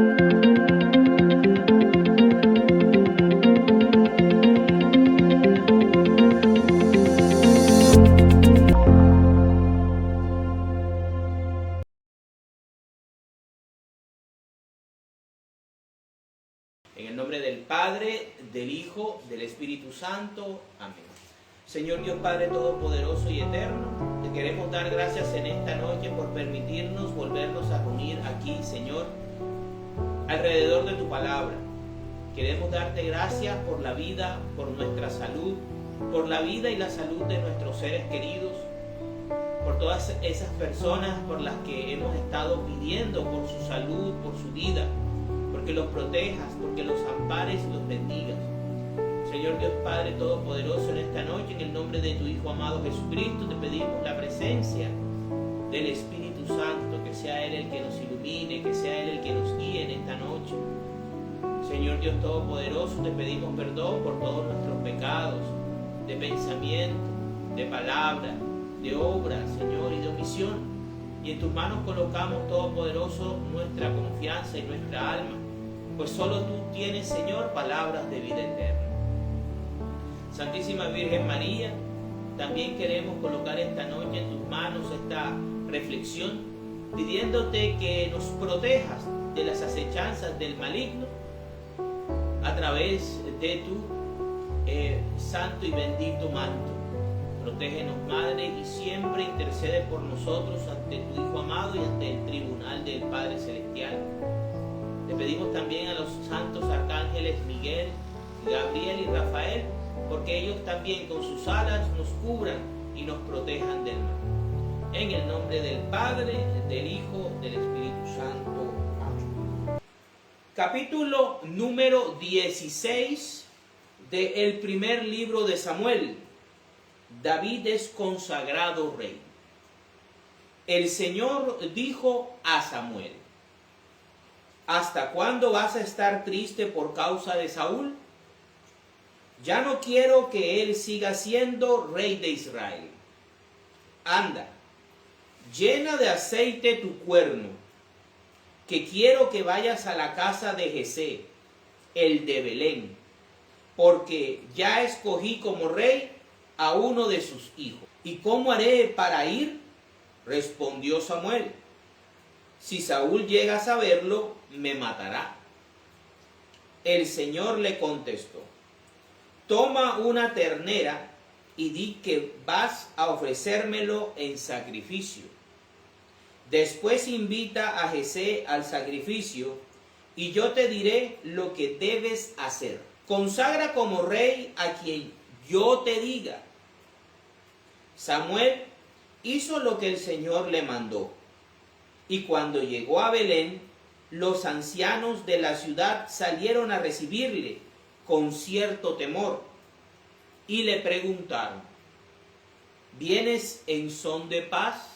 En el nombre del Padre, del Hijo, del Espíritu Santo. Amén. Señor Dios Padre Todopoderoso y Eterno, te queremos dar gracias en esta noche por permitirnos volvernos a reunir aquí, Señor, alrededor de tu palabra. Queremos darte gracias por la vida, por nuestra salud, por la vida y la salud de nuestros seres queridos, por todas esas personas por las que hemos estado pidiendo por su salud, por su vida, porque los protejas, porque los ampares y los bendigas. Señor Dios Padre Todopoderoso, en esta noche, en el nombre de tu Hijo amado Jesucristo, te pedimos la presencia del Espíritu Santo, que sea Él el que nos ilumine, que sea Él el que nos guíe en esta noche. Señor Dios Todopoderoso, te pedimos perdón por todos nuestros pecados, de pensamiento, de palabra, de obra, Señor, y de omisión. Y en tus manos colocamos, Todopoderoso, nuestra confianza y nuestra alma, pues solo tú tienes, Señor, palabras de vida eterna. Santísima Virgen María, también queremos colocar esta noche en tus manos esta reflexión, pidiéndote que nos protejas de las acechanzas del maligno a través de tu santo y bendito manto. Protégenos, Madre, y siempre intercede por nosotros ante tu Hijo amado y ante el tribunal del Padre Celestial. Le pedimos también a los santos arcángeles Miguel, Gabriel y Rafael, porque ellos también con sus alas nos cubran y nos protejan del mal. En el nombre del Padre, del Hijo, del Espíritu Santo. Amén. Capítulo número 16 del primer libro de Samuel. David es consagrado rey. El Señor dijo a Samuel: ¿hasta cuándo vas a estar triste por causa de Saúl? Ya no quiero que él siga siendo rey de Israel. Anda, llena de aceite tu cuerno, que quiero que vayas a la casa de Jesé, el de Belén, porque ya escogí como rey a uno de sus hijos. ¿Y cómo haré para ir? Respondió Samuel: si Saúl llega a saberlo, me matará. El Señor le contestó: toma una ternera y di que vas a ofrecérmelo en sacrificio. Después invita a Jesé al sacrificio y yo te diré lo que debes hacer. Consagra como rey a quien yo te diga. Samuel hizo lo que el Señor le mandó. Y cuando llegó a Belén, los ancianos de la ciudad salieron a recibirle con cierto temor y le preguntaron: ¿vienes en son de paz?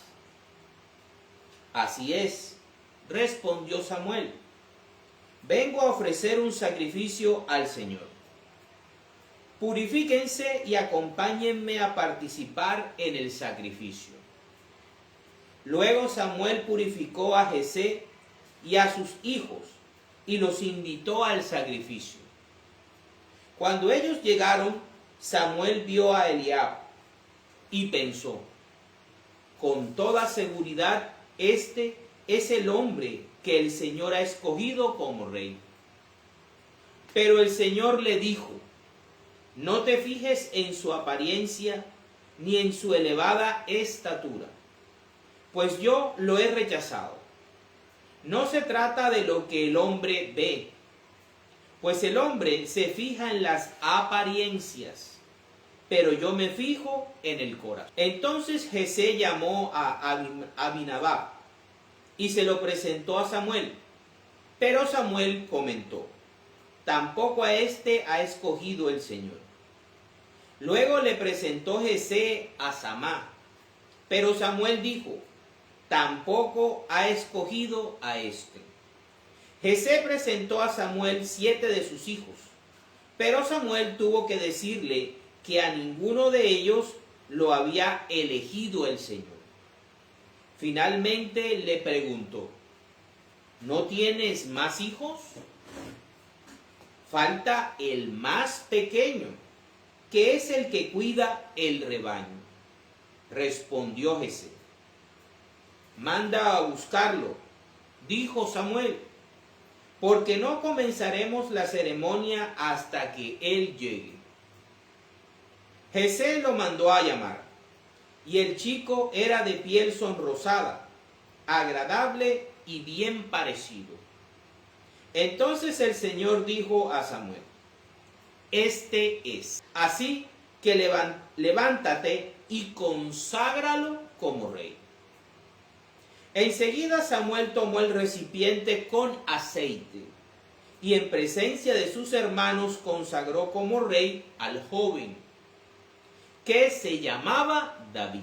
Así es, respondió Samuel, vengo a ofrecer un sacrificio al Señor. Purifíquense y acompáñenme a participar en el sacrificio. Luego Samuel purificó a Jesé y a sus hijos y los invitó al sacrificio. Cuando ellos llegaron, Samuel vio a Eliab y pensó: con toda seguridad este es el hombre que el Señor ha escogido como rey. Pero el Señor le dijo: no te fijes en su apariencia ni en su elevada estatura, pues yo lo he rechazado. No se trata de lo que el hombre ve, pues el hombre se fija en las apariencias, pero yo me fijo en el corazón. Entonces Jesé llamó a Abinadab y se lo presentó a Samuel. Pero Samuel comentó: tampoco a este ha escogido el Señor. Luego le presentó Jesé a Samá, pero Samuel dijo: tampoco ha escogido a este. Jesé presentó a Samuel 7 de sus hijos, pero Samuel tuvo que decirle que a ninguno de ellos lo había elegido el Señor. Finalmente le preguntó: ¿no tienes más hijos? Falta el más pequeño, que es el que cuida el rebaño. Respondió Jesé. Manda a buscarlo, dijo Samuel, porque no comenzaremos la ceremonia hasta que él llegue. Jesé lo mandó a llamar, y el chico era de piel sonrosada, agradable y bien parecido. Entonces el Señor dijo a Samuel, este es. Así que levántate y conságralo como rey. Enseguida Samuel tomó el recipiente con aceite y en presencia de sus hermanos consagró como rey al joven, que se llamaba David.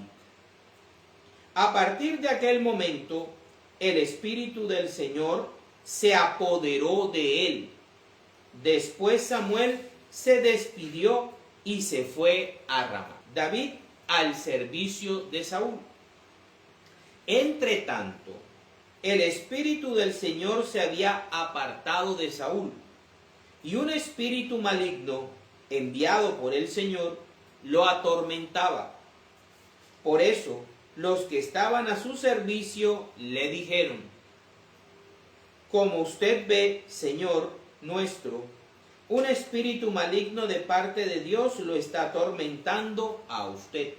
A partir de aquel momento, el Espíritu del Señor se apoderó de él. Después Samuel se despidió y se fue a Ramá. David al servicio de Saúl. Entre tanto, el Espíritu del Señor se había apartado de Saúl, y un espíritu maligno, enviado por el Señor, lo atormentaba. Por eso, los que estaban a su servicio le dijeron, como usted ve, Señor nuestro, un espíritu maligno de parte de Dios lo está atormentando a usted.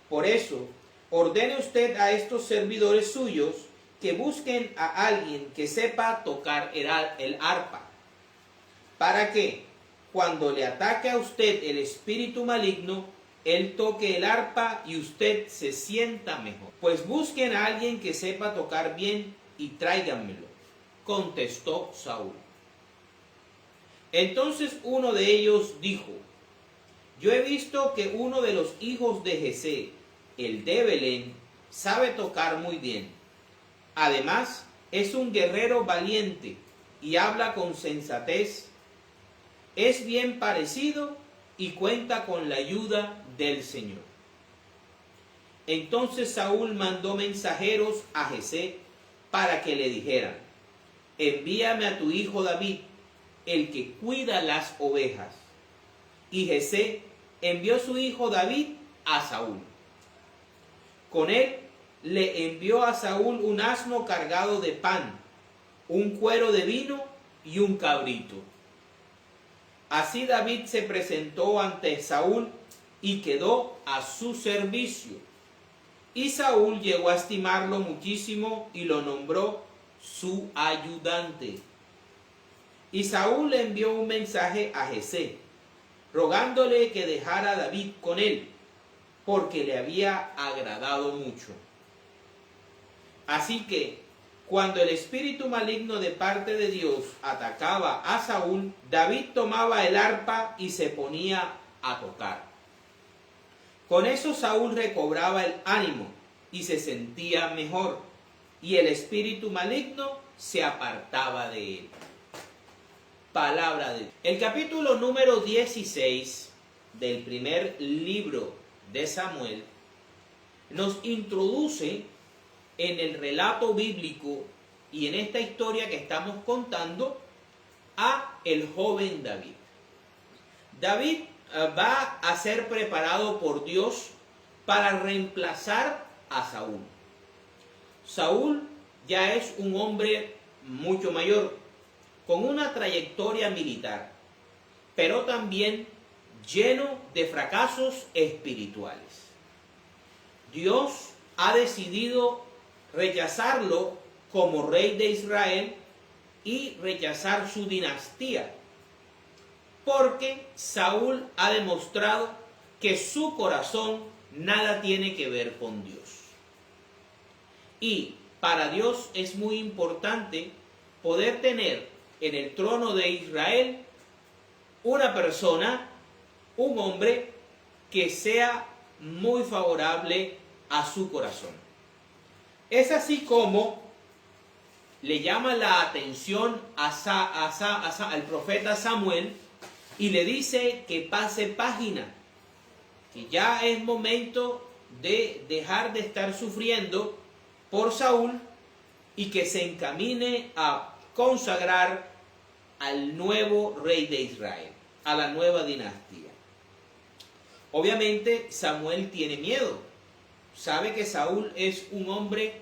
Por eso, ordene usted a estos servidores suyos que busquen a alguien que sepa tocar el arpa, para que, cuando le ataque a usted el espíritu maligno, él toque el arpa y usted se sienta mejor. Pues busquen a alguien que sepa tocar bien y tráiganmelo, contestó Saúl. Entonces uno de ellos dijo, yo he visto que uno de los hijos de Jesé, el de Belén, sabe tocar muy bien. Además, es un guerrero valiente y habla con sensatez. Es bien parecido y cuenta con la ayuda del Señor. Entonces Saúl mandó mensajeros a Jesé para que le dijeran, envíame a tu hijo David, el que cuida las ovejas. Y Jesé envió su hijo David a Saúl. Con él le envió a Saúl un asno cargado de pan, un cuero de vino y un cabrito. Así David se presentó ante Saúl y quedó a su servicio. Y Saúl llegó a estimarlo muchísimo y lo nombró su ayudante. Y Saúl le envió un mensaje a Jesé, rogándole que dejara a David con él, porque le había agradado mucho. Así que, cuando el espíritu maligno de parte de Dios atacaba a Saúl, David tomaba el arpa y se ponía a tocar. Con eso Saúl recobraba el ánimo y se sentía mejor, y el espíritu maligno se apartaba de él. Palabra de Dios. El capítulo número 16 del primer libro de Samuel nos introduce en el relato bíblico y en esta historia que estamos contando a el joven David. David va a ser preparado por Dios para reemplazar a Saúl. Saúl ya es un hombre mucho mayor, con una trayectoria militar, pero también lleno de fracasos espirituales. Dios ha decidido rechazarlo como rey de Israel y rechazar su dinastía, porque Saúl ha demostrado que su corazón nada tiene que ver con Dios. Y para Dios es muy importante poder tener en el trono de Israel una persona, un hombre que sea muy favorable a su corazón. Es así como le llama la atención al profeta Samuel y le dice que pase página, que ya es momento de dejar de estar sufriendo por Saúl y que se encamine a consagrar al nuevo rey de Israel, a la nueva dinastía. Obviamente Samuel tiene miedo, sabe que Saúl es un hombre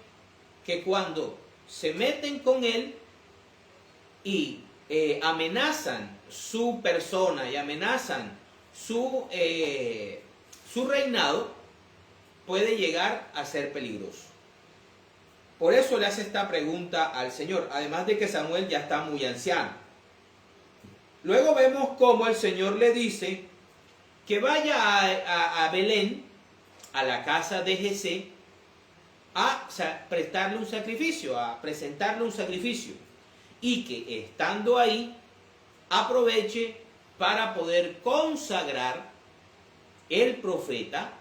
que cuando se meten con él y amenazan su persona y amenazan su reinado, puede llegar a ser peligroso. Por eso le hace esta pregunta al Señor, además de que Samuel ya está muy anciano. Luego vemos cómo el Señor le dice que vaya a Belén, a la casa de Jesé, a prestarle un sacrificio, a presentarle un sacrificio, y que estando ahí aproveche para poder consagrar el profeta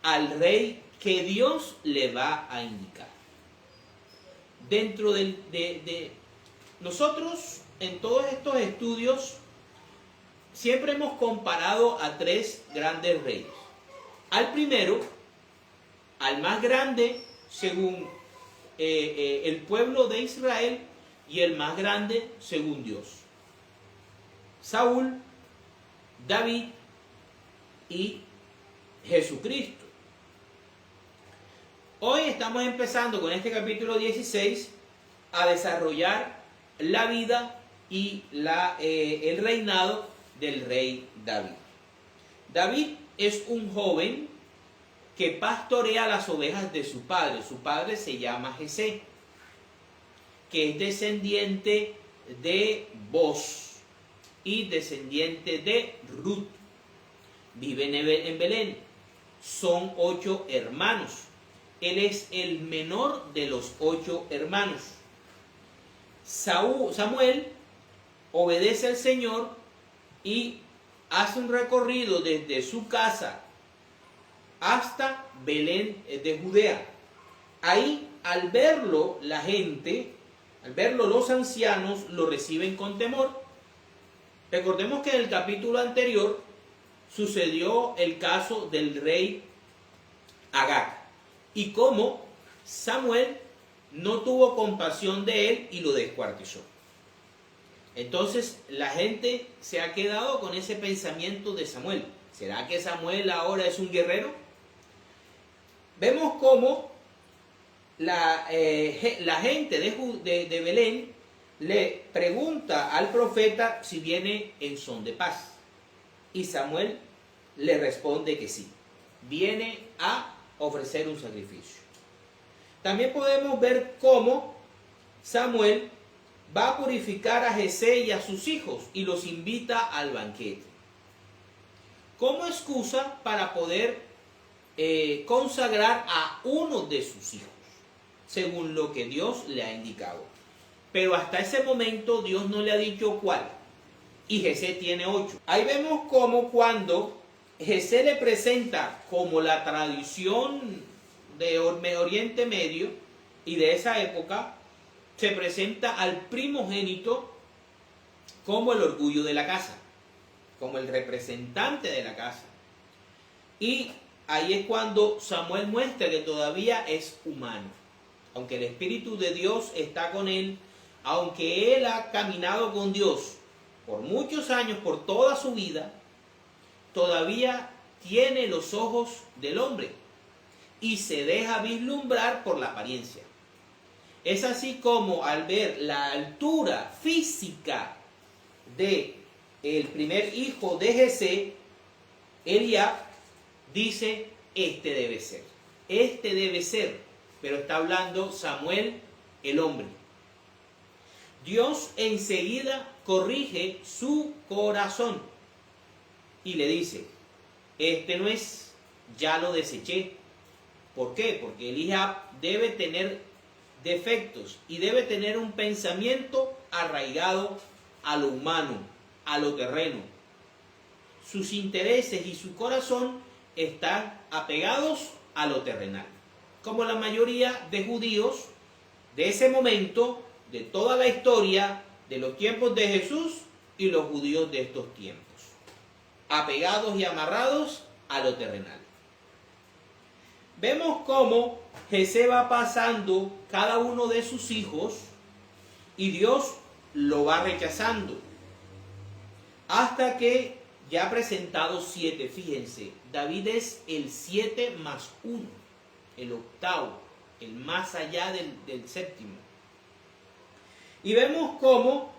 al rey que Dios le va a indicar. Dentro de nosotros, en todos estos estudios, siempre hemos comparado a tres grandes reyes. Al primero, al más grande según el pueblo de Israel, y el más grande según Dios: Saúl, David y Jesucristo. Hoy estamos empezando con este capítulo 16 a desarrollar la vida y el reinado del rey David. David es un joven que pastorea las ovejas de su padre. Su padre se llama Jesé, que es descendiente de Boz y descendiente de Ruth. Vive en Belén. Son 8 hermanos. Él es el menor de los 8 hermanos. Samuel obedece al Señor y hace un recorrido desde su casa hasta Belén de Judea. Ahí, al verlo la gente, al verlo los ancianos, lo reciben con temor. Recordemos que en el capítulo anterior sucedió el caso del rey Agag, y cómo Samuel no tuvo compasión de él y lo descuartizó. Entonces la gente se ha quedado con ese pensamiento de Samuel. ¿Será que Samuel ahora es un guerrero? Vemos cómo la gente de Belén le pregunta al profeta si viene en son de paz. Y Samuel le responde que sí, viene a ofrecer un sacrificio. También podemos ver cómo Samuel va a purificar a Jesé y a sus hijos y los invita al banquete, como excusa para poder consagrar a uno de sus hijos, según lo que Dios le ha indicado. Pero hasta ese momento Dios no le ha dicho cuál, y Jesé tiene 8. Ahí vemos cómo cuando Jesé le presenta, como la tradición de Oriente Medio y de esa época, se presenta al primogénito como el orgullo de la casa, como el representante de la casa. Y ahí es cuando Samuel muestra que todavía es humano. Aunque el Espíritu de Dios está con él, aunque él ha caminado con Dios por muchos años, por toda su vida, todavía tiene los ojos del hombre y se deja vislumbrar por la apariencia. Es así como al ver la altura física de el primer hijo de Jesé, Eliab dice: este debe ser, pero está hablando Samuel, el hombre. Dios enseguida corrige su corazón y le dice: este no es, ya lo deseché. ¿Por qué? Porque Eliab debe tener defectos y debe tener un pensamiento arraigado a lo humano, a lo terreno. Sus intereses y su corazón están apegados a lo terrenal, como la mayoría de judíos de ese momento, de toda la historia, de los tiempos de Jesús y los judíos de estos tiempos, apegados y amarrados a lo terrenal. vemos cómo Jesé va pasando cada uno de sus hijos y Dios lo va rechazando. Hasta que ya ha presentado 7, fíjense, David es el 7 más 1, el octavo, el más allá del séptimo. Y vemos cómo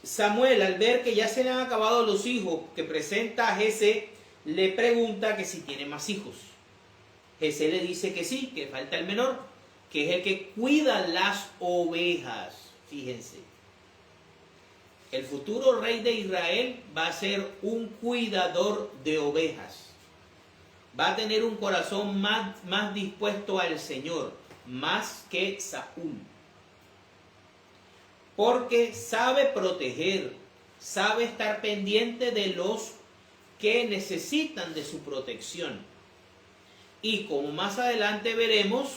Samuel, al ver que ya se le han acabado los hijos que presenta a Jesé, le pregunta que si tiene más hijos. Jesé le dice que sí, que falta el menor, que es el que cuida las ovejas. Fíjense, el futuro rey de Israel va a ser un cuidador de ovejas. Va a tener un corazón más dispuesto al Señor, más que Saúl. Porque sabe proteger, sabe estar pendiente de los que necesitan de su protección. Y como más adelante veremos,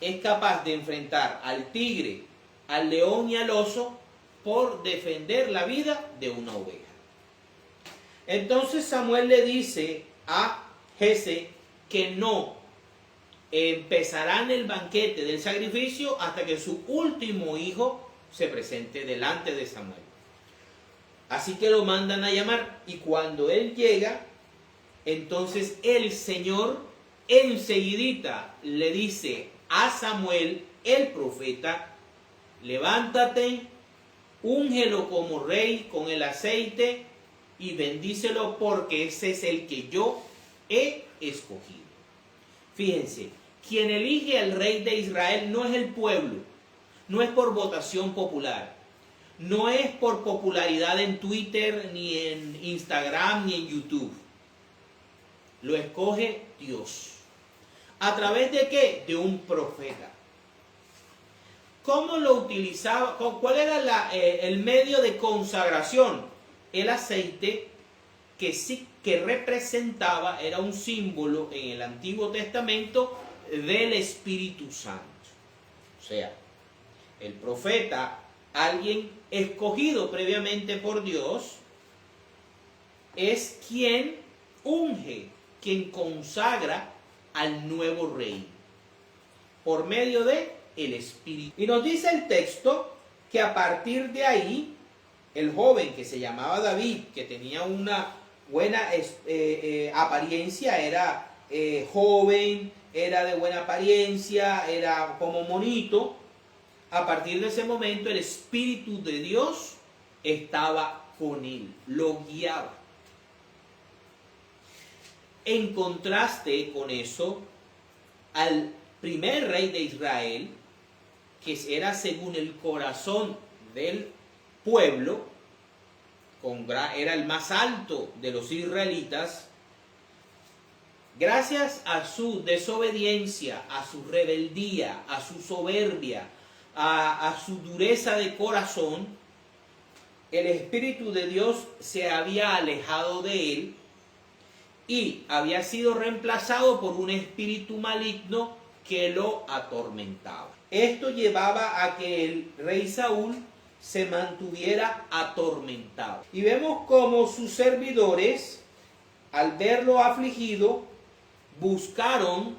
es capaz de enfrentar al tigre, al león y al oso por defender la vida de una oveja. Entonces Samuel le dice a Jesé que no empezarán el banquete del sacrificio hasta que su último hijo se presente delante de Samuel. Así que lo mandan a llamar, y cuando él llega, entonces el Señor enseguidita le dice a Samuel, el profeta: levántate, úngelo como rey con el aceite y bendícelo, porque ese es el que yo he escogido. Fíjense, quien elige al rey de Israel no es el pueblo, no es por votación popular, no es por popularidad en Twitter, ni en Instagram, ni en YouTube. Lo escoge Dios. ¿A través de qué? De un profeta. ¿Cómo lo utilizaba? ¿Cuál era el medio de consagración? El aceite, que representaba, era un símbolo en el Antiguo Testamento del Espíritu Santo. O sea, el profeta, alguien escogido previamente por Dios, es quien unge, quien consagra al nuevo rey por medio de el Espíritu. Y nos dice el texto que a partir de ahí, el joven que se llamaba David, que tenía una buena apariencia, era joven, era de buena apariencia, era como monito. A partir de ese momento el Espíritu de Dios estaba con él, lo guiaba. En contraste con eso, al primer rey de Israel, que era según el corazón del pueblo, era el más alto de los israelitas, gracias a su desobediencia, a su rebeldía, a su soberbia, a su dureza de corazón, el Espíritu de Dios se había alejado de él y había sido reemplazado por un espíritu maligno que lo atormentaba. Esto llevaba a que el rey Saúl se mantuviera atormentado. Y vemos cómo sus servidores, al verlo afligido, buscaron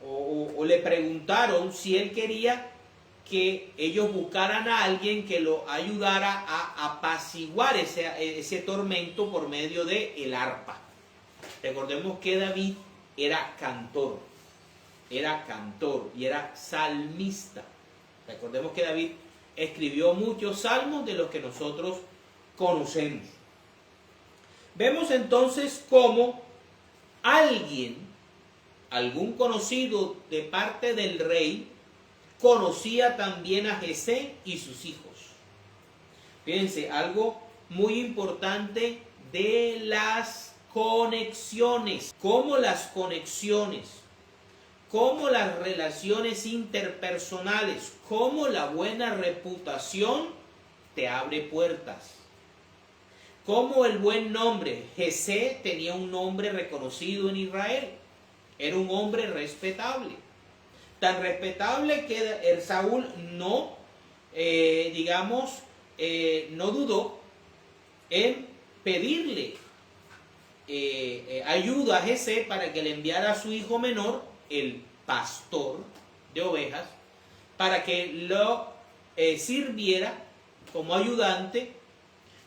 o le preguntaron si él quería que ellos buscaran a alguien que lo ayudara a apaciguar ese tormento por medio de el arpa. Recordemos que David era cantor y era salmista. Recordemos que David escribió muchos salmos de los que nosotros conocemos. Vemos entonces cómo algún conocido de parte del rey, conocía también a Jesé y sus hijos. Fíjense, algo muy importante de las conexiones. Cómo las conexiones, cómo las relaciones interpersonales, cómo la buena reputación te abre puertas. Cómo el buen nombre. Jesé tenía un nombre reconocido en Israel. Era un hombre respetable. Tan respetable que el Saúl no dudó en pedirle ayuda a Jesé para que le enviara a su hijo menor, el pastor de ovejas, para que lo sirviera como ayudante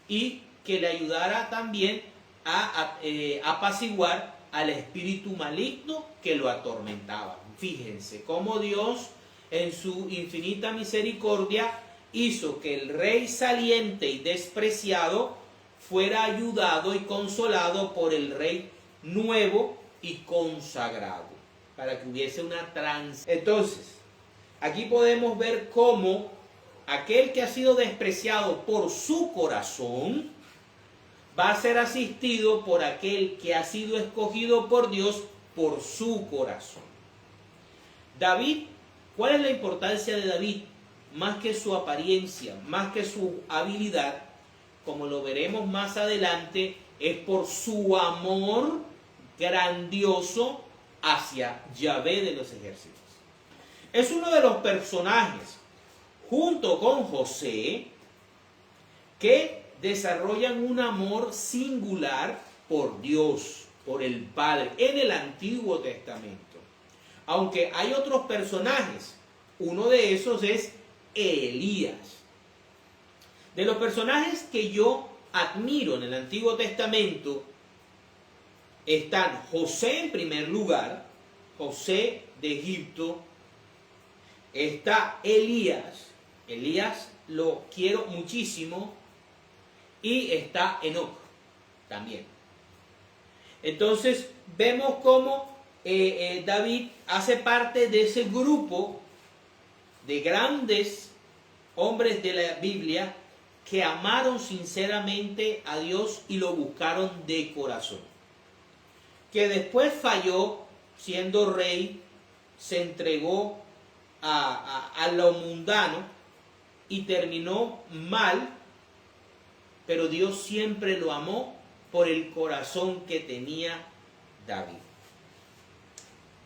y que le ayudara también a apaciguar al espíritu maligno que lo atormentaba. Fíjense cómo Dios en su infinita misericordia hizo que el rey saliente y despreciado fuera ayudado y consolado por el rey nuevo y consagrado, para que hubiese una transición. Entonces, aquí podemos ver cómo aquel que ha sido despreciado por su corazón va a ser asistido por aquel que ha sido escogido por Dios por su corazón. David, ¿cuál es la importancia de David? Más que su apariencia, más que su habilidad, como lo veremos más adelante, es por su amor grandioso hacia Yahvé de los ejércitos. Es uno de los personajes, junto con José, que desarrollan un amor singular por Dios, por el Padre, en el Antiguo Testamento. Aunque hay otros personajes, uno de esos es Elías. De los personajes que yo admiro en el Antiguo Testamento, están José en primer lugar, José de Egipto, está Elías lo quiero muchísimo, y está Enoc también. Entonces vemos cómo David hace parte de ese grupo de grandes hombres de la Biblia que amaron sinceramente a Dios y lo buscaron de corazón. Que después falló siendo rey, se entregó a lo mundano y terminó mal, pero Dios siempre lo amó por el corazón que tenía David.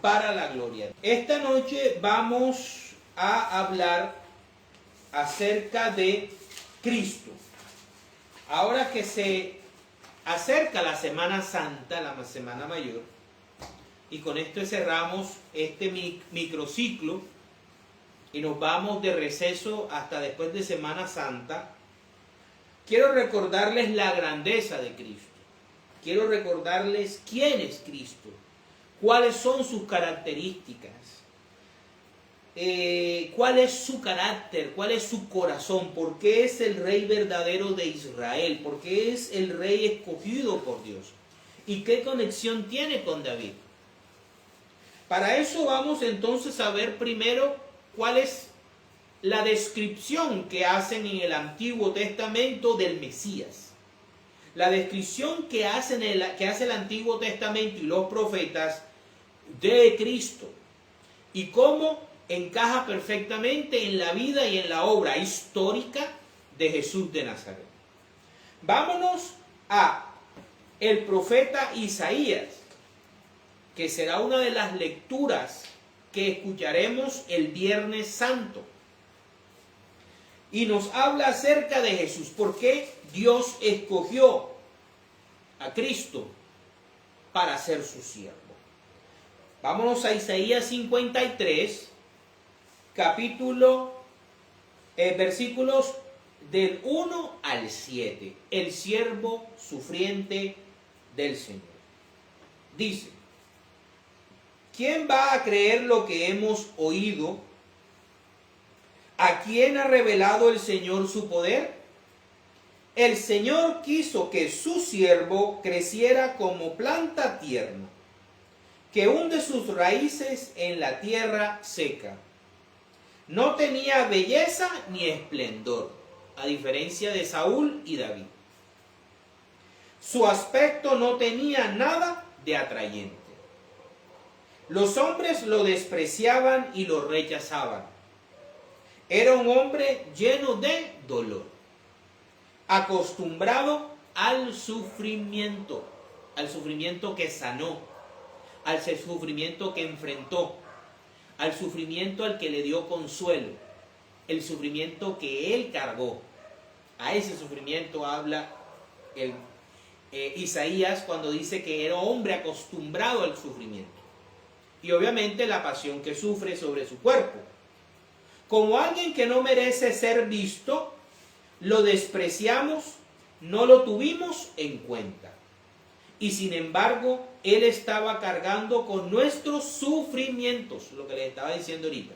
Para la gloria. Esta noche vamos a hablar acerca de Cristo. Ahora que se acerca la Semana Santa, la Semana Mayor, y con esto cerramos este microciclo y nos vamos de receso hasta después de Semana Santa, quiero recordarles la grandeza de Cristo. Quiero recordarles quién es Cristo, cuáles son sus características, cuál es su carácter, cuál es su corazón, por qué es el rey verdadero de Israel, por qué es el rey escogido por Dios y qué conexión tiene con David. Para eso vamos entonces a ver primero cuál es la descripción que hacen en el Antiguo Testamento del Mesías. La descripción que hace el Antiguo Testamento y los profetas de Cristo y cómo encaja perfectamente en la vida y en la obra histórica de Jesús de Nazaret. Vámonos a el profeta Isaías, que será una de las lecturas que escucharemos el Viernes Santo. Y nos habla acerca de Jesús, por qué Dios escogió a Cristo para ser su siervo. Vámonos a Isaías 53, versículos del 1 al 7. El siervo sufriente del Señor. Dice: ¿quién va a creer lo que hemos oído? ¿A quién ha revelado el Señor su poder? El Señor quiso que su siervo creciera como planta tierna, que hunde sus raíces en la tierra seca. No tenía belleza ni esplendor, a diferencia de Saúl y David. Su aspecto no tenía nada de atrayente. Los hombres lo despreciaban y lo rechazaban. Era un hombre lleno de dolor, acostumbrado al sufrimiento que sanó, al sufrimiento que enfrentó, al sufrimiento al que le dio consuelo, el sufrimiento que él cargó. A ese sufrimiento habla Isaías cuando dice que era hombre acostumbrado al sufrimiento. Y obviamente la pasión que sufre sobre su cuerpo. Como alguien que no merece ser visto, lo despreciamos, no lo tuvimos en cuenta. Y sin embargo, Él estaba cargando con nuestros sufrimientos, lo que les estaba diciendo ahorita.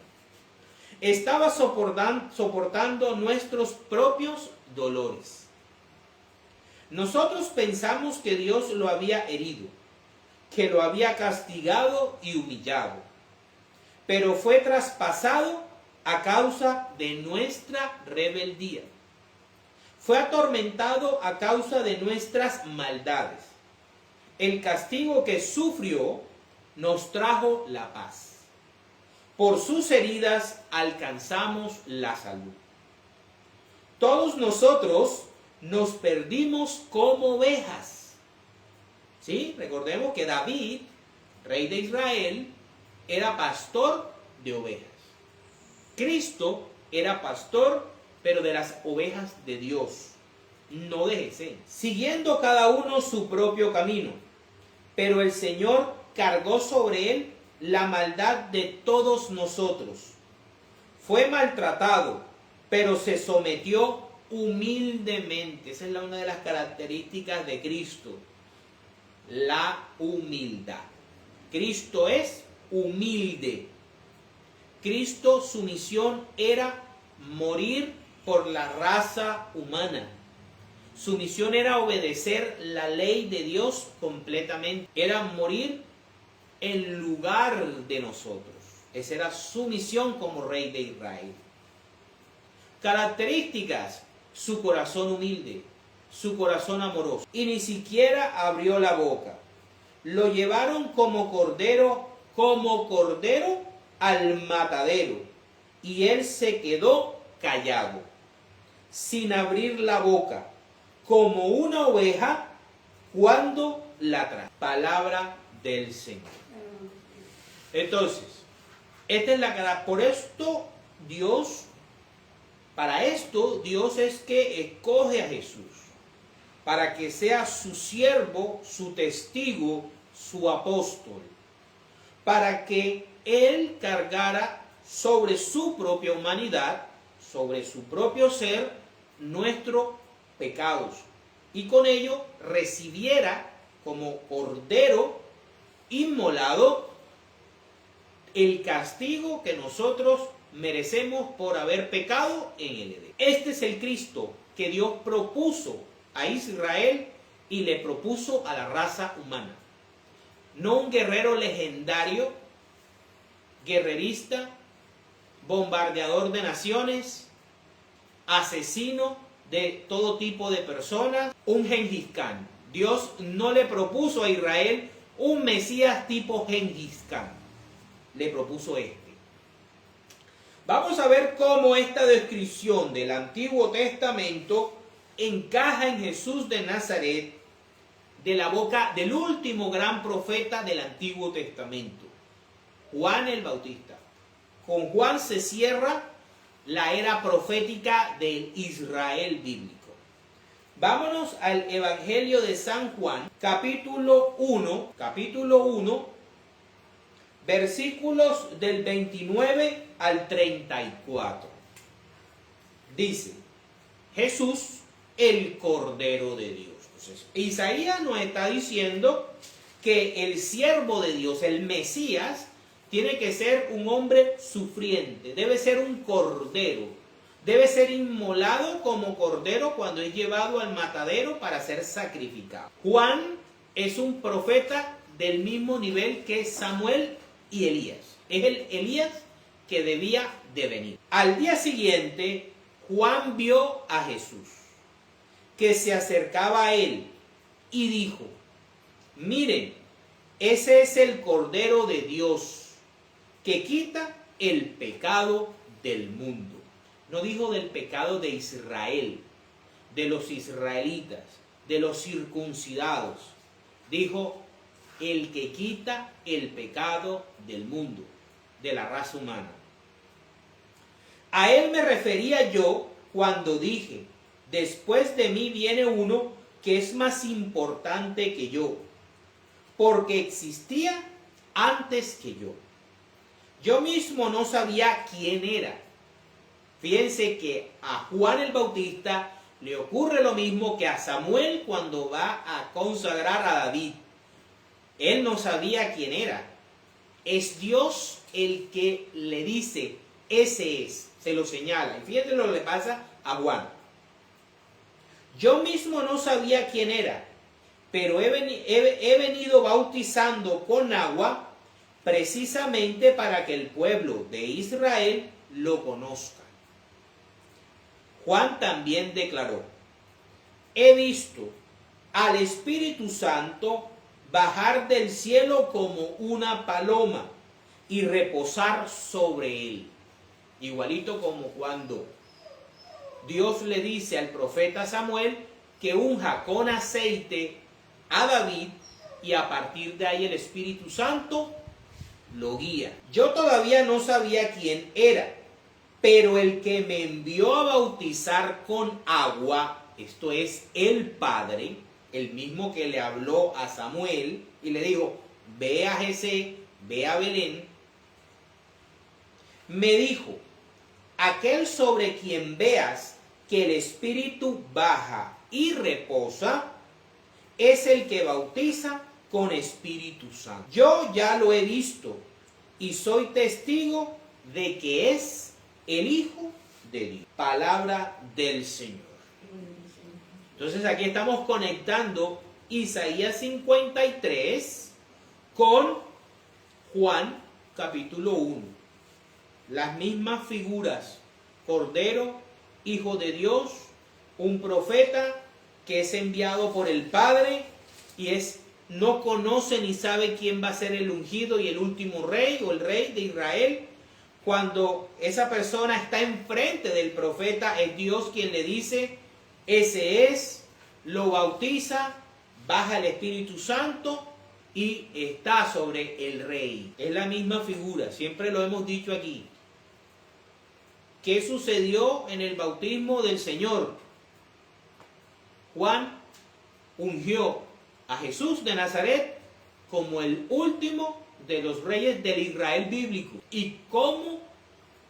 Estaba soportando nuestros propios dolores. Nosotros pensamos que Dios lo había herido, que lo había castigado y humillado, pero fue traspasado a causa de nuestra rebeldía. Fue atormentado a causa de nuestras maldades. El castigo que sufrió nos trajo la paz. Por sus heridas alcanzamos la salud. Todos nosotros nos perdimos como ovejas. ¿Sí? Recordemos que David, rey de Israel, era pastor de ovejas. Cristo era pastor, pero de las ovejas de Dios, no de Jesús. Siguiendo cada uno su propio camino. Pero el Señor cargó sobre él la maldad de todos nosotros. Fue maltratado, pero se sometió humildemente. Esa es una de las características de Cristo, la humildad. Cristo es humilde. Cristo, su misión era morir por la raza humana. Su misión era obedecer la ley de Dios completamente. Era morir en lugar de nosotros. Esa era su misión como rey de Israel. Características: su corazón humilde, su corazón amoroso. Y ni siquiera abrió la boca. Lo llevaron como cordero al matadero. Y él se quedó callado, sin abrir la boca, como una oveja cuando la trae. Palabra del Señor. Entonces, esta es la cara. Por esto Dios, para esto Dios es que escoge a Jesús, para que sea su siervo, su testigo, su apóstol, para que Él cargara sobre su propia humanidad, sobre su propio ser, nuestros pecados, y con ello recibiera como cordero inmolado el castigo que nosotros merecemos por haber pecado en el Edén. Este es el Cristo que Dios propuso a Israel y le propuso a la raza humana. No un guerrero legendario, guerrerista, bombardeador de naciones, asesino de todo tipo de personas, un Gengis Khan. Dios no le propuso a Israel un Mesías tipo Gengis Khan, le propuso este. Vamos a ver cómo esta descripción del Antiguo Testamento encaja en Jesús de Nazaret, de la boca del último gran profeta del Antiguo Testamento, Juan el Bautista. Con Juan se cierra la era profética del Israel bíblico. Vámonos al Evangelio de San Juan, capítulo 1, versículos del 29 al 34. Dice: Jesús, el Cordero de Dios. Entonces, Isaías nos está diciendo que el siervo de Dios, el Mesías, tiene que ser un hombre sufriente, debe ser un cordero, debe ser inmolado como cordero cuando es llevado al matadero para ser sacrificado. Juan es un profeta del mismo nivel que Samuel y Elías. Es el Elías que debía de venir. Al día siguiente, Juan vio a Jesús, que se acercaba a él, y dijo: miren, ese es el Cordero de Dios, que quita el pecado del mundo. No dijo del pecado de Israel, de los israelitas, de los circuncidados. Dijo el que quita el pecado del mundo, de la raza humana. A él me refería yo cuando dije: después de mí viene uno que es más importante que yo, porque existía antes que yo. Yo mismo no sabía quién era. Fíjense que a Juan el Bautista le ocurre lo mismo que a Samuel cuando va a consagrar a David. Él no sabía quién era. Es Dios el que le dice, ese es, se lo señala. Y fíjense lo que le pasa a Juan. Yo mismo no sabía quién era, pero he venido bautizando con agua precisamente para que el pueblo de Israel lo conozca. Juan también declaró, he visto al Espíritu Santo bajar del cielo como una paloma y reposar sobre él. Igualito como cuando Dios le dice al profeta Samuel que unja con aceite a David y a partir de ahí el Espíritu Santo lo guía. Yo todavía no sabía quién era, pero el que me envió a bautizar con agua, esto es el Padre, el mismo que le habló a Samuel y le dijo, ve a Jesé, ve a Belén, me dijo, aquel sobre quien veas que el Espíritu baja y reposa, es el que bautiza con Espíritu Santo. Yo ya lo he visto y soy testigo de que es el Hijo de Dios. Palabra del Señor. Entonces aquí estamos conectando Isaías 53 con Juan capítulo 1. Las mismas figuras, Cordero, Hijo de Dios, un profeta que es enviado por el Padre y no conoce ni sabe quién va a ser el ungido y el último rey o el rey de Israel. Cuando esa persona está enfrente del profeta, es Dios quien le dice, ese es, lo bautiza, baja el Espíritu Santo y está sobre el rey. Es la misma figura, siempre lo hemos dicho aquí. ¿Qué sucedió en el bautismo del Señor? Juan ungió a Jesús de Nazaret como el último de los reyes del Israel bíblico y como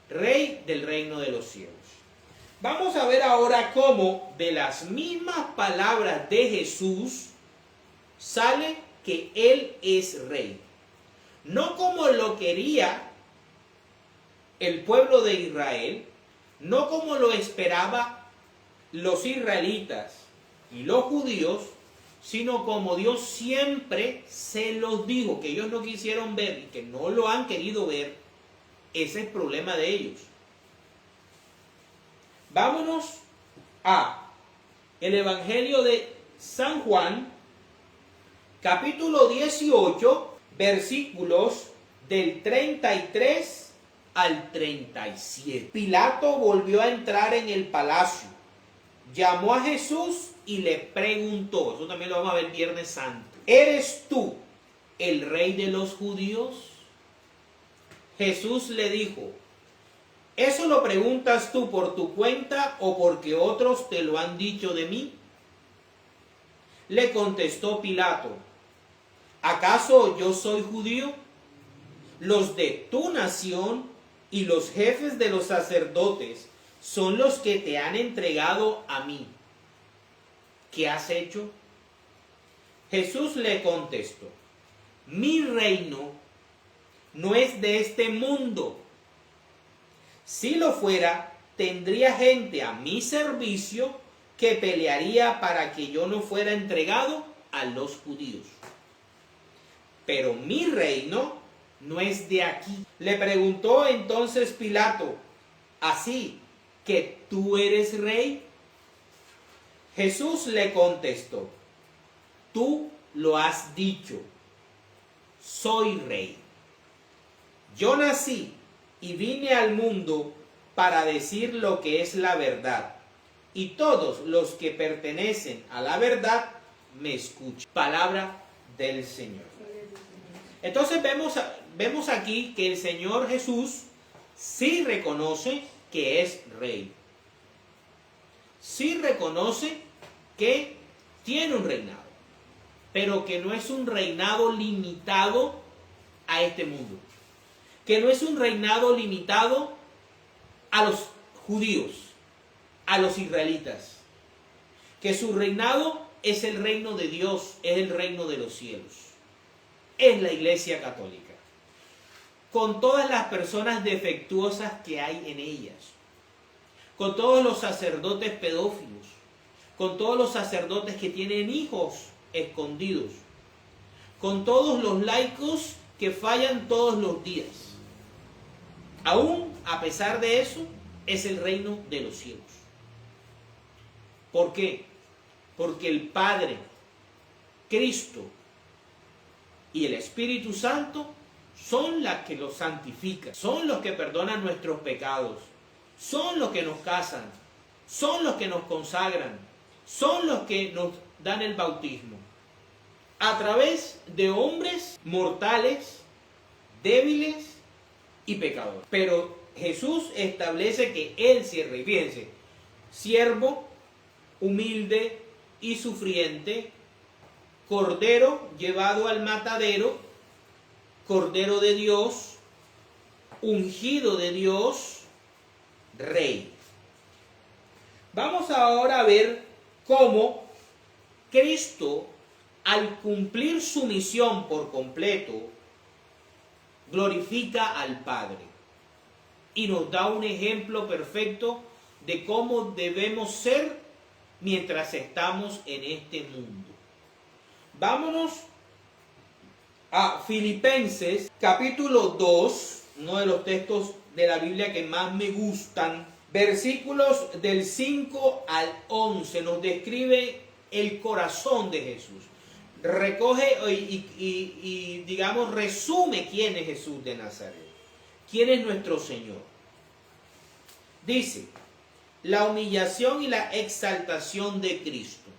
rey del reino de los cielos. Vamos a ver ahora cómo de las mismas palabras de Jesús sale que Él es rey. No como lo quería el pueblo de Israel, no como lo esperaba los israelitas y los judíos, sino como Dios siempre se los dijo, que ellos no quisieron ver y que no lo han querido ver. Ese es el problema de ellos. Vámonos a el Evangelio de San Juan, capítulo 18, versículos del 33 al 37. Pilato volvió a entrar en el palacio, llamó a Jesús y le preguntó, eso también lo vamos a ver Viernes Santo, ¿eres tú el rey de los judíos? Jesús le dijo, ¿eso lo preguntas tú por tu cuenta o porque otros te lo han dicho de mí? Le contestó Pilato, ¿acaso yo soy judío? Los de tu nación y los jefes de los sacerdotes son los que te han entregado a mí. ¿Qué has hecho? Jesús le contestó, mi reino no es de este mundo. Si lo fuera, tendría gente a mi servicio que pelearía para que yo no fuera entregado a los judíos. Pero mi reino no es de aquí. Le preguntó entonces Pilato, ¿así que tú eres rey? Jesús le contestó, tú lo has dicho, soy rey. Yo nací y vine al mundo para decir lo que es la verdad, y todos los que pertenecen a la verdad me escuchan. Palabra del Señor. Entonces vemos aquí que el Señor Jesús sí reconoce que es rey. Sí reconoce que tiene un reinado, pero que no es un reinado limitado a este mundo, que no es un reinado limitado a los judíos, a los israelitas, que su reinado es el reino de Dios, es el reino de los cielos, es la Iglesia Católica, con todas las personas defectuosas que hay en ellas, con todos los sacerdotes pedófilos, con todos los sacerdotes que tienen hijos escondidos, con todos los laicos que fallan todos los días. Aún a pesar de eso, es el reino de los cielos. ¿Por qué? Porque el Padre, Cristo y el Espíritu Santo son las que los santifican, son los que perdonan nuestros pecados, son los que nos casan, son los que nos consagran, son los que nos dan el bautismo, a través de hombres mortales, débiles y pecadores. Pero Jesús establece que Él siervo, y fíjense, siervo, humilde y sufriente, cordero llevado al matadero, cordero de Dios, ungido de Dios, rey. Vamos ahora a ver cómo Cristo, al cumplir su misión por completo, glorifica al Padre y nos da un ejemplo perfecto de cómo debemos ser mientras estamos en este mundo. Vámonos a Filipenses capítulo 2, uno de los textos de la Biblia que más me gustan, versículos del 5 al 11, nos describe el corazón de Jesús. Recoge y digamos, resume quién es Jesús de Nazaret, quién es nuestro Señor. Dice, la humillación y la exaltación de Cristo.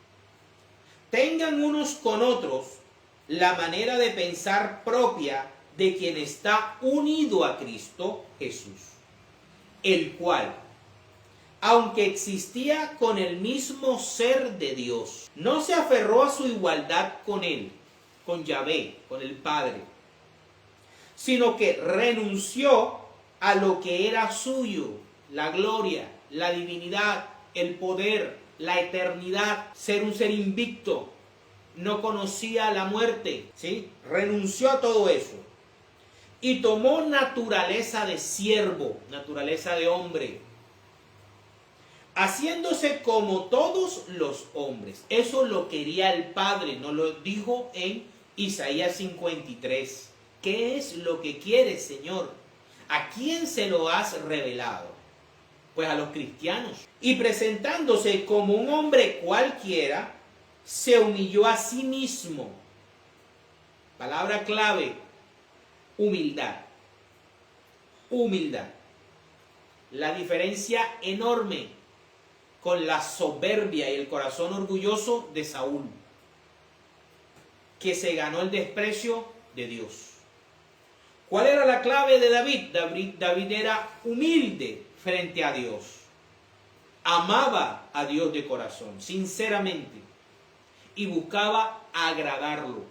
Tengan unos con otros la manera de pensar propia de quien está unido a Cristo Jesús, el cual, aunque existía con el mismo ser de Dios, no se aferró a su igualdad con él, con Yahvé, con el Padre, sino que renunció a lo que era suyo, la gloria, la divinidad, el poder, la eternidad, ser un ser invicto, no conocía la muerte, ¿sí? Renunció a todo eso y tomó naturaleza de siervo, naturaleza de hombre, haciéndose como todos los hombres. Eso lo quería el Padre, nos lo dijo en Isaías 53. ¿Qué es lo que quieres, Señor? ¿A quién se lo has revelado? Pues a los cristianos. Y presentándose como un hombre cualquiera, se humilló a sí mismo. Palabra clave, humildad. Humildad. La diferencia enorme con la soberbia y el corazón orgulloso de Saúl, que se ganó el desprecio de Dios. ¿Cuál era la clave de David? David era humilde frente a Dios. Amaba a Dios de corazón, sinceramente, y buscaba agradarlo.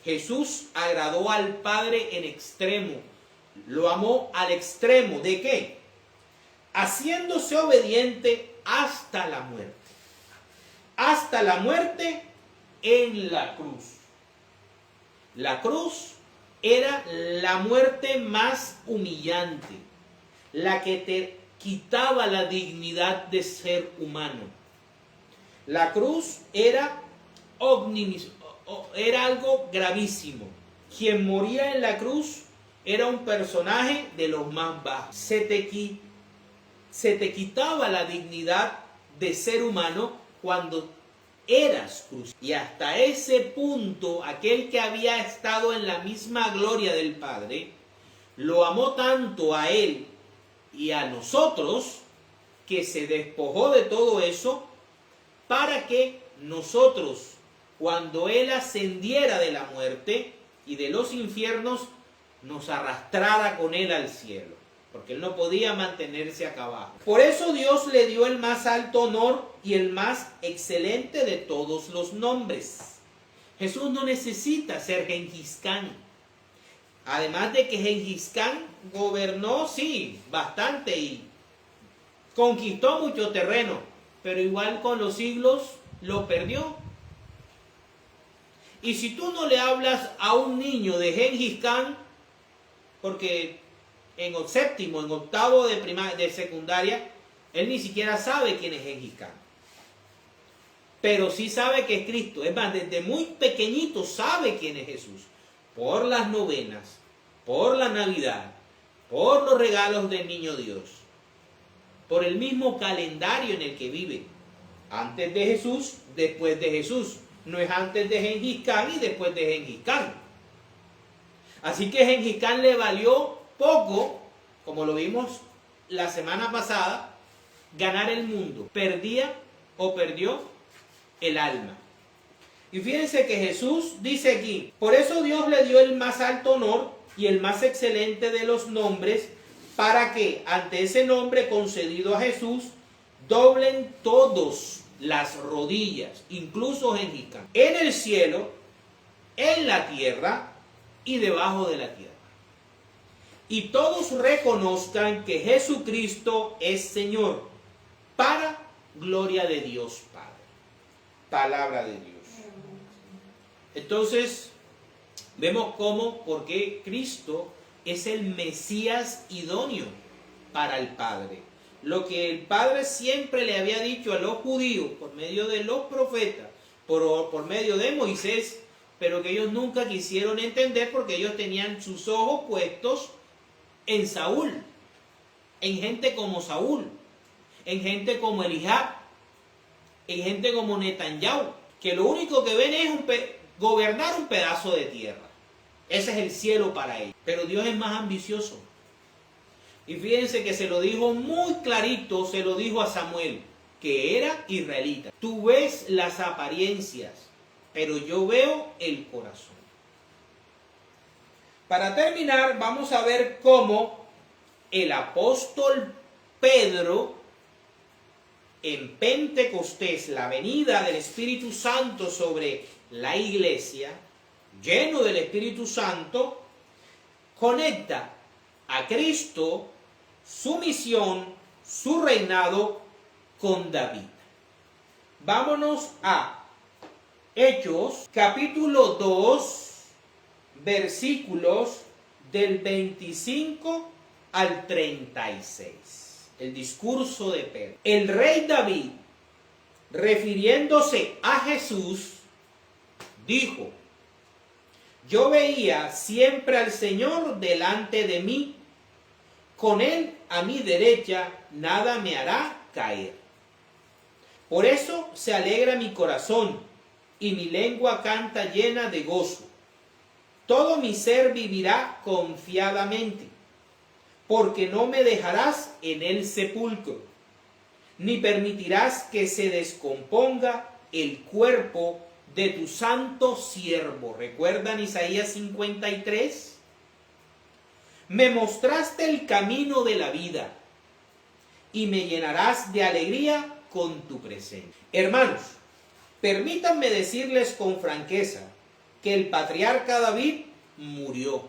Jesús agradó al Padre en extremo. Lo amó al extremo. ¿De qué? Haciéndose obediente hasta la muerte. Hasta la muerte en la cruz. La cruz era la muerte más humillante, la que te quitaba la dignidad de ser humano. La cruz era algo gravísimo. Quien moría en la cruz era un personaje de los más bajos. Se te quitaba la dignidad de ser humano cuando eras cruz. Y hasta ese punto, aquel que había estado en la misma gloria del Padre, lo amó tanto a él y a nosotros, que se despojó de todo eso para que nosotros, cuando él ascendiera de la muerte y de los infiernos, nos arrastrara con él al cielo. porque él no podía mantenerse acá abajo. Por eso Dios le dio el más alto honor y el más excelente de todos los nombres. Jesús no necesita ser Gengis Khan. Además de que Gengis Khan gobernó, sí, bastante y conquistó mucho terreno, pero igual con los siglos lo perdió. Y si tú no le hablas a un niño de Gengis Khan, porque en séptimo, en octavo de secundaria, él ni siquiera sabe quién es Gengis Khan. Pero sí sabe que es Cristo. Es más, desde muy pequeñito sabe quién es Jesús. Por las novenas, por la Navidad, por los regalos del Niño Dios, por el mismo calendario en el que vive. Antes de Jesús, después de Jesús. No es antes de Gengis Khan y después de Gengis Khan. Así que Gengis Khan le valió poco, como lo vimos la semana pasada, ganar el mundo. Perdía o perdió el alma. Y fíjense que Jesús dice aquí, por eso Dios le dio el más alto honor y el más excelente de los nombres, para que ante ese nombre concedido a Jesús, doblen todos las rodillas, incluso Gengis Khan, en el cielo, en la tierra y debajo de la tierra. Y todos reconozcan que Jesucristo es Señor, para gloria de Dios Padre. Palabra de Dios. Entonces, vemos por qué Cristo es el Mesías idóneo para el Padre. Lo que el Padre siempre le había dicho a los judíos por medio de los profetas, por medio de Moisés, pero que ellos nunca quisieron entender porque ellos tenían sus ojos puestos en Saúl, en gente como Saúl, en gente como Eliab, en gente como Netanyahu, que lo único que ven es gobernar un pedazo de tierra. Ese es el cielo para ellos. Pero Dios es más ambicioso. Y fíjense que se lo dijo muy clarito, se lo dijo a Samuel, que era israelita. Tú ves las apariencias, pero yo veo el corazón. Para terminar, vamos a ver cómo el apóstol Pedro, en Pentecostés, la venida del Espíritu Santo sobre la iglesia, lleno del Espíritu Santo, conecta a Cristo, su misión, su reinado con David. Vámonos a Hechos, capítulo 2, versículos del 25 al 36. El discurso de Pedro. El rey David, refiriéndose a Jesús, dijo: yo veía siempre al Señor delante de mí, con él a mi derecha nada me hará caer. Por eso se alegra mi corazón y mi lengua canta llena de gozo. Todo mi ser vivirá confiadamente, porque no me dejarás en el sepulcro, ni permitirás que se descomponga el cuerpo de tu santo siervo. ¿Recuerdan Isaías 53? Me mostraste el camino de la vida y me llenarás de alegría con tu presencia. Hermanos, permítanme decirles con franqueza que el patriarca David murió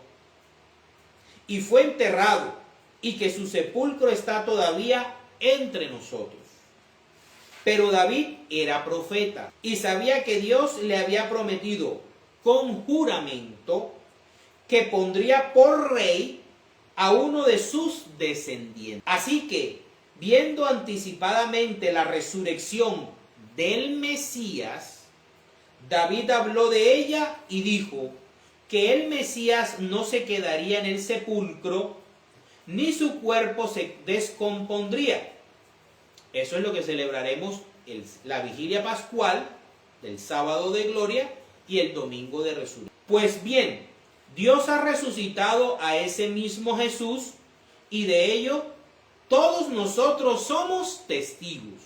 y fue enterrado y que su sepulcro está todavía entre nosotros. Pero David era profeta y sabía que Dios le había prometido con juramento que pondría por rey a uno de sus descendientes. Así que, viendo anticipadamente la resurrección del Mesías, David habló de ella y dijo que el Mesías no se quedaría en el sepulcro, ni su cuerpo se descompondría. Eso es lo que celebraremos la vigilia pascual, del sábado de gloria y el domingo de resurrección. Pues bien, Dios ha resucitado a ese mismo Jesús y de ello todos nosotros somos testigos.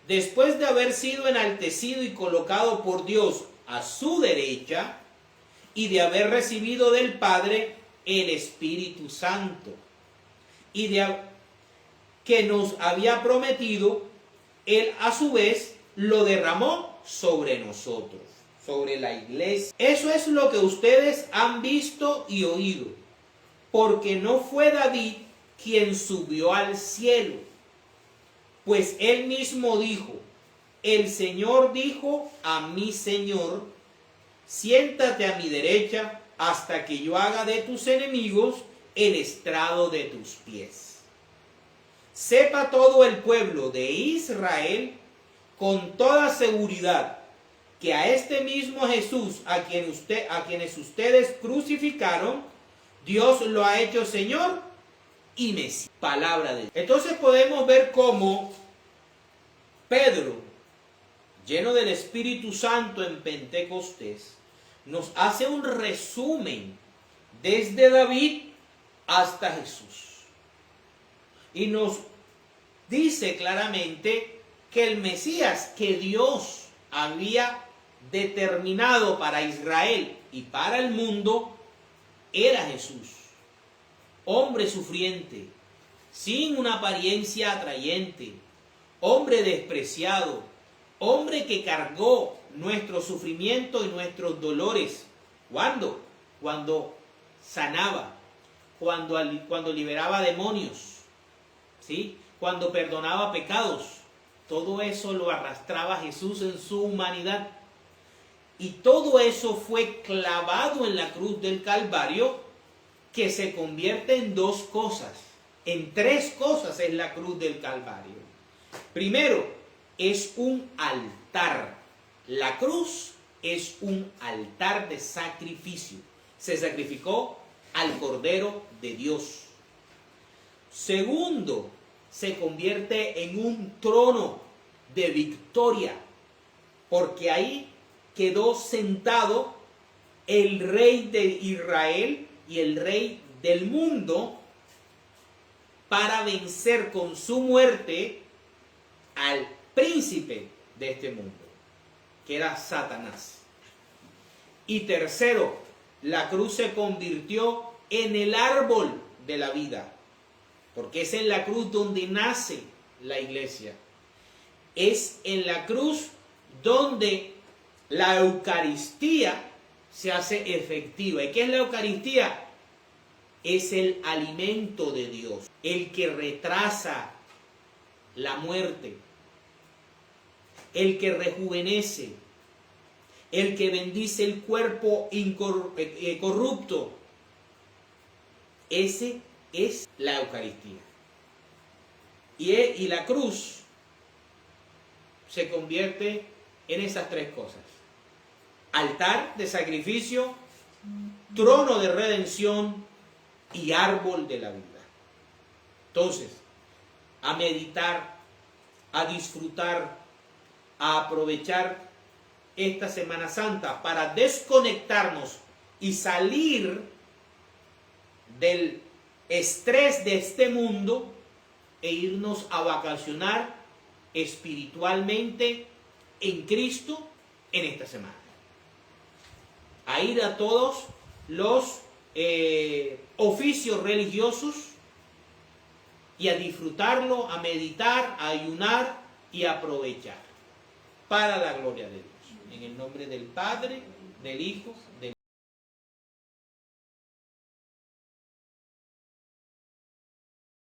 Después de haber sido enaltecido y colocado por Dios a su derecha y de haber recibido del Padre el Espíritu Santo, que nos había prometido, Él a su vez lo derramó sobre nosotros, sobre la iglesia. Eso es lo que ustedes han visto y oído, porque no fue David quien subió al cielo, pues Él mismo dijo: el Señor dijo a mi Señor, siéntate a mi derecha hasta que yo haga de tus enemigos el estrado de tus pies. Sepa todo el pueblo de Israel con toda seguridad que a este mismo Jesús a quienes ustedes crucificaron, Dios lo ha hecho Señor y Mesías. Palabra de Dios. Entonces podemos ver cómo Pedro, lleno del Espíritu Santo en Pentecostés, nos hace un resumen desde David hasta Jesús. Y nos dice claramente que el Mesías que Dios había determinado para Israel y para el mundo era Jesús. Hombre sufriente, sin una apariencia atrayente, hombre despreciado, hombre que cargó nuestro sufrimiento y nuestros dolores. ¿Cuándo? Cuando sanaba, cuando liberaba demonios, ¿sí? Cuando perdonaba pecados. Todo eso lo arrastraba Jesús en su humanidad. Y todo eso fue clavado en la cruz del Calvario, que se convierte en dos cosas. En tres cosas es la cruz del Calvario. Primero, es un altar. La cruz es un altar de sacrificio. Se sacrificó al Cordero de Dios. Segundo, se convierte en un trono de victoria, porque ahí quedó sentado el rey de Israel y el rey del mundo para vencer con su muerte al príncipe de este mundo, que era Satanás. Y tercero, la cruz se convirtió en el árbol de la vida, porque es en la cruz donde nace la iglesia. Es en la cruz donde la Eucaristía se hace efectiva. ¿Y qué es la Eucaristía? Es el alimento de Dios, el que retrasa la muerte, el que rejuvenece, el que bendice el cuerpo corrupto. Ese es la Eucaristía. Y la cruz se convierte en esas tres cosas: altar de sacrificio, trono de redención y árbol de la vida. Entonces, a meditar, a disfrutar, a aprovechar esta Semana Santa para desconectarnos y salir del estrés de este mundo e irnos a vacacionar espiritualmente en Cristo en esta semana. A ir a todos los oficios religiosos y a disfrutarlo, a meditar, a ayunar y a aprovechar para la gloria de Dios. En el nombre del Padre, del Hijo, del